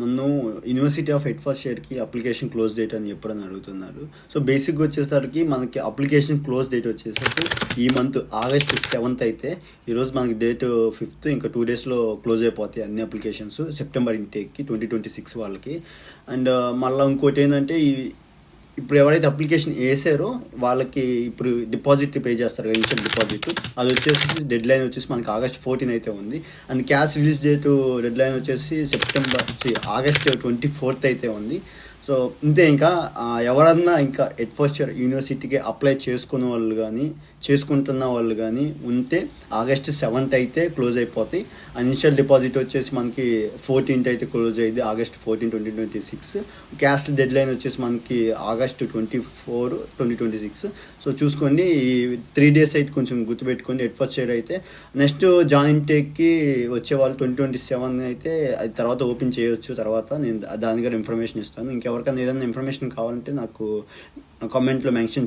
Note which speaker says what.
Speaker 1: నన్ను university of head first ఇయర్కి application close date అని చెప్పడం అడుగుతున్నారు. సో బేసిక్గా వచ్చేసరికి మనకి అప్లికేషన్ క్లోజ్ డేట్ వచ్చేసరికి ఈ మంత్ August 7th అయితే ఈరోజు మనకి డేట్ 5th, ఇంకా 2 daysలో క్లోజ్ అయిపోతాయి అన్ని అప్లికేషన్స్ సెప్టెంబర్ ఇంటేక్కి 2026 వాళ్ళకి. అండ్ మళ్ళీ ఇంకోటి ఏంటంటే ఇప్పుడు ఎవరైతే అప్లికేషన్ వేసారో వాళ్ళకి ఇప్పుడు డిపాజిట్ పే చేస్తారు కదా, ఇనిషియల్ డిపాజిట్, అది వచ్చేసి డెడ్ లైన్ వచ్చేసి మనకి August 14 అయితే ఉంది. And cash release date dead line వచ్చేసి August 24th అయితే ఉంది. సో ఇంతే. ఇంకా ఎవరన్నా ఇంకా హెడ్ ఫస్ట్ ఇయర్ యూనివర్సిటీకి అప్లై చేసుకున్న వాళ్ళు కానీ చేసుకుంటున్న వాళ్ళు కానీ ఉంటే August 7th అయితే క్లోజ్ అయిపోతాయి. ఇనిషియల్ డిపాజిట్ వచ్చేసి మనకి 14th అయితే క్లోజ్ అయ్యింది, August 14, 2026. క్యాష్ డెడ్ లైన్ వచ్చేసి మనకి August 24, 2026. సో చూసుకోండి, ఈ 3 days అయితే కొంచెం గుర్తుపెట్టుకోండి. హెడ్ ఫస్ట్ ఇయర్ అయితే నెక్స్ట్ జాయిన్ టేక్కి వచ్చే వాళ్ళు 2027 అయితే అది తర్వాత ఓపెన్ చేయొచ్చు. తర్వాత నేను దాని దగ్గర ఇన్ఫర్మేషన్ ఇస్తాను. ఇంకెవరికైనా ఏదైనా ఇన్ఫర్మేషన్ కావాలంటే నాకు కామెంట్లో మెన్షన్